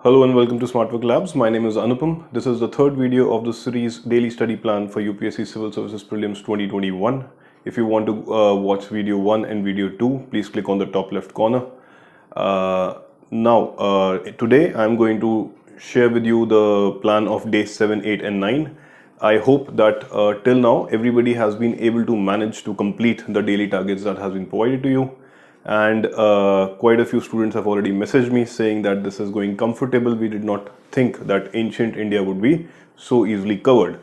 Hello and welcome to Smartwork Labs. My name is Anupam. This is the third video of the series Daily Study Plan for UPSC Civil Services Prelims 2021. If you want to watch video 1 and video 2, please click on the top left corner. Today I'm going to share with you the plan of days 7, 8 and 9. I hope that till now everybody has been able to manage to complete the daily targets that has been provided to you. And quite a few students have already messaged me saying that this is going comfortable. We did not think that ancient India would be so easily covered.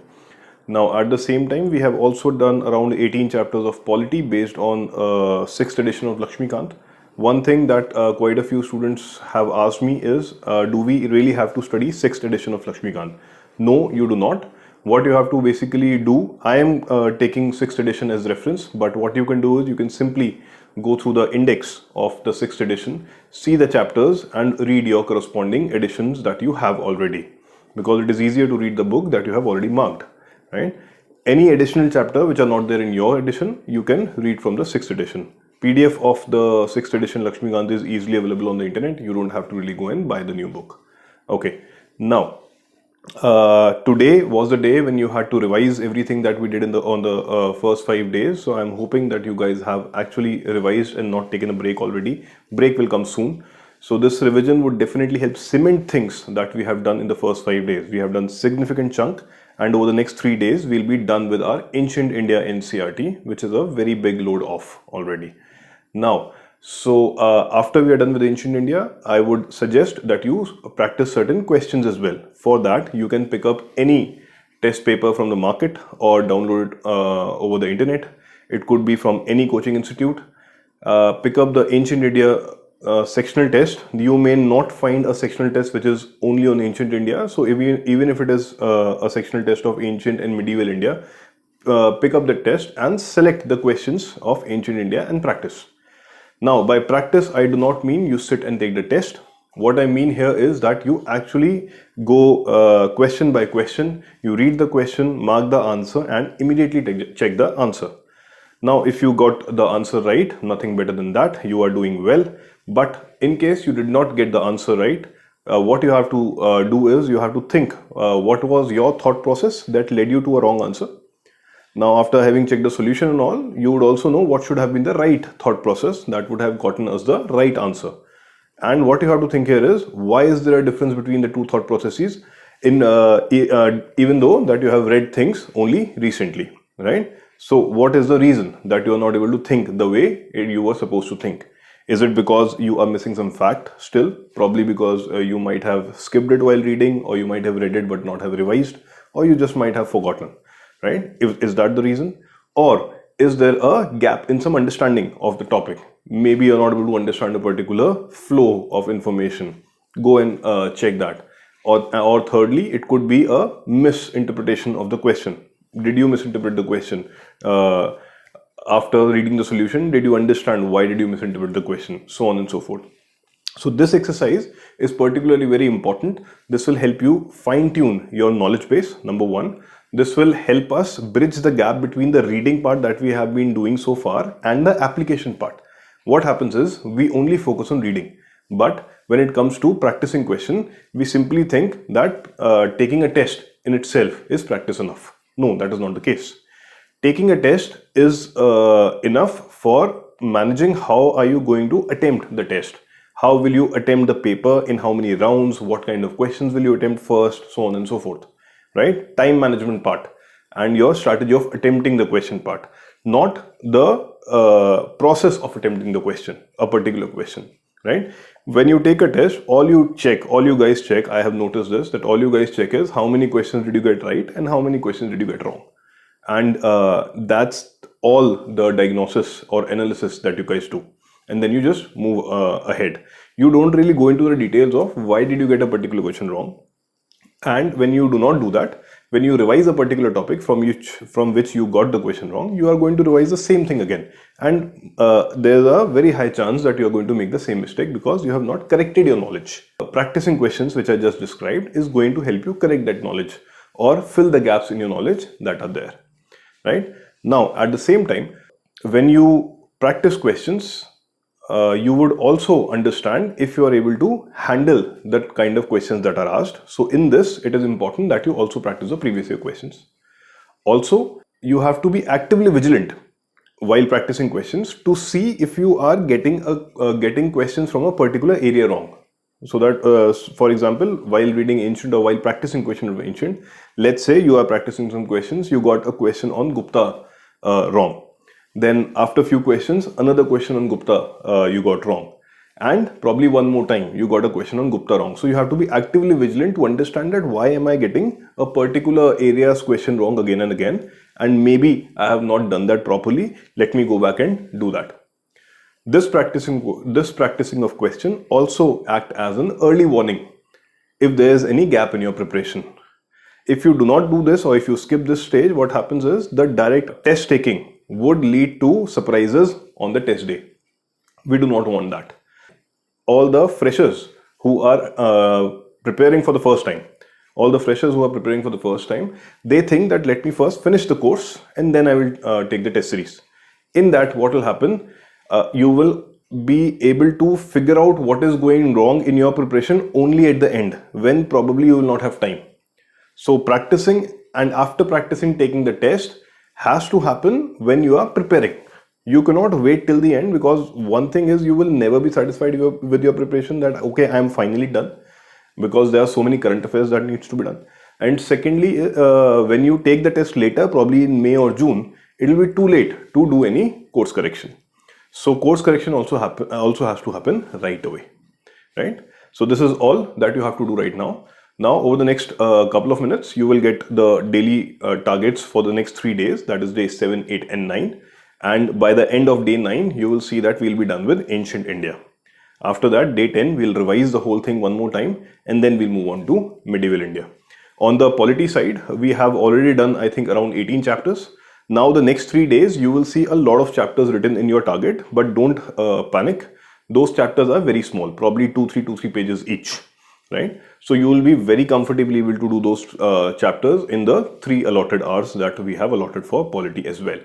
Now at the same time, we have also done around 18 chapters of polity based on 6th edition of Lakshmikant. One thing that quite a few students have asked me is, do we really have to study 6th edition of Lakshmikant? No, you do not. What you have to basically do, I am taking 6th edition as reference, but what you can do is you can simply go through the index of the 6th edition, see the chapters and read your corresponding editions that you have already, because it is easier to read the book that you have already marked, right? Any additional chapter which are not there in your edition, you can read from the 6th edition. PDF of the 6th edition Lakshmikant is easily available on the internet. You don't have to really go and buy the new book. Okay, now today was the day when you had to revise everything that we did on the first 5 days. So I'm hoping that you guys have actually revised and not taken a break already. Break will come soon. So this revision would definitely help cement things that we have done in the first 5 days. We have done significant chunk, and over the next 3 days we'll be done with our ancient India NCRT, which is a very big load off already. Now, so after we are done with ancient India, I would suggest that you practice certain questions as well. For that, you can pick up any test paper from the market or download it over the internet. It could be from any coaching institute. Pick up the ancient India sectional test. You may not find a sectional test which is only on ancient India. So even if it is a sectional test of ancient and medieval India, pick up the test and select the questions of ancient India and practice. Now, by practice, I do not mean you sit and take the test. What I mean here is that you actually go question by question, you read the question, mark the answer and immediately check the answer. Now, if you got the answer right, nothing better than that, you are doing well. But in case you did not get the answer right, what you have to do is you have to think what was your thought process that led you to a wrong answer. Now, after having checked the solution and all, you would also know what should have been the right thought process that would have gotten us the right answer. And what you have to think here is, why is there a difference between the two thought processes even though that you have read things only recently, right? So what is the reason that you are not able to think the way you were supposed to think? Is it because you are missing some fact still? Probably because you might have skipped it while reading, or you might have read it but not have revised, or you just might have forgotten. Right? Is that the reason? Or is there a gap in some understanding of the topic? Maybe you're not able to understand a particular flow of information. Go and check that. Or thirdly, it could be a misinterpretation of the question. Did you misinterpret the question? After reading the solution, did you understand why did you misinterpret the question? So on and so forth. So this exercise is particularly very important. This will help you fine-tune your knowledge base, number one. This will help us bridge the gap between the reading part that we have been doing so far and the application part. What happens is we only focus on reading. But when it comes to practicing question, we simply think that taking a test in itself is practice enough. No, that is not the case. Taking a test is enough for managing how are you going to attempt the test. How will you attempt the paper, in how many rounds, what kind of questions will you attempt first, so on and so forth, right? Time management part and your strategy of attempting the question part, not the process of attempting the question, a particular question, right? When you take a test, all you guys check, I have noticed this, that all you guys check is how many questions did you get right and how many questions did you get wrong. And that's all the diagnosis or analysis that you guys do. And then you just move ahead. You don't really go into the details of why did you get a particular question wrong. And when you do not do that, when you revise a particular topic from which you got the question wrong, you are going to revise the same thing again. And there's a very high chance that you are going to make the same mistake because you have not corrected your knowledge. Practicing questions which I just described is going to help you correct that knowledge or fill the gaps in your knowledge that are there, right? Now, at the same time, when you practice questions, you would also understand if you are able to handle that kind of questions that are asked. So in this, it is important that you also practice the previous year questions. Also, you have to be actively vigilant while practicing questions to see if you are getting questions from a particular area wrong. So that, for example, while reading ancient or while practicing question of ancient, let's say you are practicing some questions, you got a question on Gupta wrong. Then after few questions, another question on Gupta you got wrong. And probably one more time, you got a question on Gupta wrong. So you have to be actively vigilant to understand that why am I getting a particular area's question wrong again and again. And maybe I have not done that properly. Let me go back and do that. This practicing of question also act as an early warning if there is any gap in your preparation. If you do not do this, or if you skip this stage, what happens is the direct test taking would lead to surprises on the test day. We do not want that. All the freshers who are preparing for the first time, they think that let me first finish the course and then I will take the test series. In that, what will happen? You will be able to figure out what is going wrong in your preparation only at the end, when probably you will not have time. So practicing, and after practicing taking the test, has to happen when you are preparing. You cannot wait till the end, because one thing is, you will never be satisfied with your preparation that okay, I am finally done, because there are so many current affairs that needs to be done. And secondly, when you take the test later, probably in May or June, it will be too late to do any course correction. So course correction also has to happen right away, right? So this is all that you have to do right now. Now, over the next couple of minutes, you will get the daily targets for the next 3 days, that is day 7, 8 and 9. And by the end of day 9, you will see that we'll be done with ancient India. After that, day 10, we'll revise the whole thing one more time, and then we'll move on to medieval India. On the polity side, we have already done, I think, around 18 chapters. Now, the next 3 days, you will see a lot of chapters written in your target, but don't panic. Those chapters are very small, probably 2-3 pages each, right? So you will be very comfortably able to do those chapters in the 3 allotted hours that we have allotted for polity as well.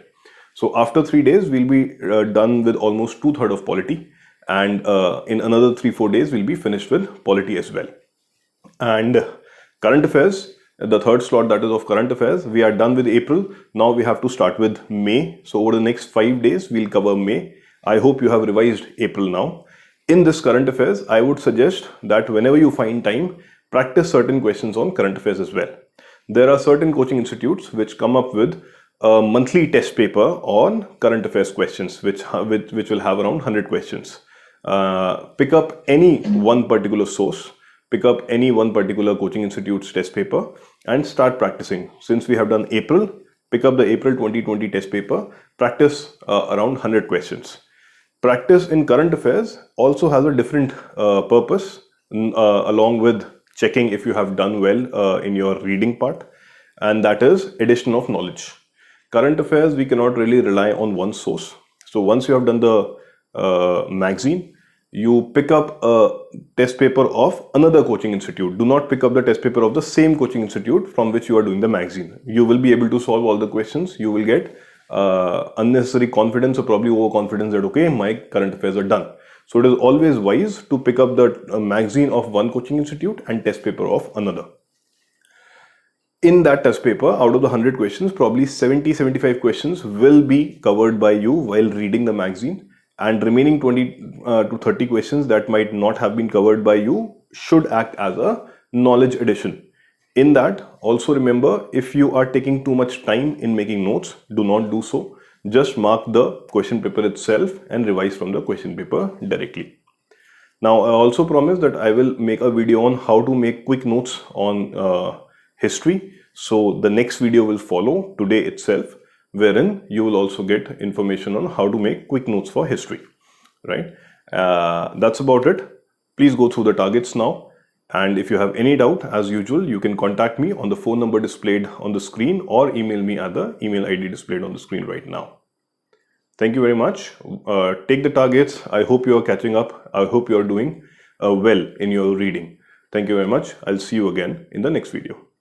So after 3 days, we'll be done with almost 2/3 of polity, and in another 3-4 days, we'll be finished with polity as well. And current affairs, the third slot, that is of current affairs, we are done with April. Now we have to start with May. So over the next 5 days, we'll cover May. I hope you have revised April now. In this current affairs, I would suggest that whenever you find time, practice certain questions on current affairs as well. There are certain coaching institutes which come up with a monthly test paper on current affairs questions, which will have around 100 questions. Pick up any one particular source, pick up any one particular coaching institute's test paper and start practicing. Since we have done April, pick up the April 2020 test paper, practice around 100 questions. Practice in current affairs also has a different purpose, along with checking if you have done well in your reading part, and that is addition of knowledge. Current affairs, we cannot really rely on one source. So once you have done the magazine, you pick up a test paper of another coaching institute. Do not pick up the test paper of the same coaching institute from which you are doing the magazine. You will be able to solve all the questions. You will get unnecessary confidence or probably overconfidence that okay, my current affairs are done. So it is always wise to pick up the magazine of one coaching institute and test paper of another. In that test paper, out of the 100 questions, probably 70-75 questions will be covered by you while reading the magazine, and remaining 20 to 30 questions that might not have been covered by you should act as a knowledge addition. In that, also remember, if you are taking too much time in making notes, do not do so. Just mark the question paper itself and revise from the question paper directly. Now, I also promise that I will make a video on how to make quick notes on history. So the next video will follow today itself, wherein you will also get information on how to make quick notes for history, right? That's about it. Please go through the targets now. And if you have any doubt, as usual, you can contact me on the phone number displayed on the screen or email me at the email ID displayed on the screen right now. Thank you very much. Take the targets. I hope you are catching up. I hope you are doing well in your reading. Thank you very much. I'll see you again in the next video.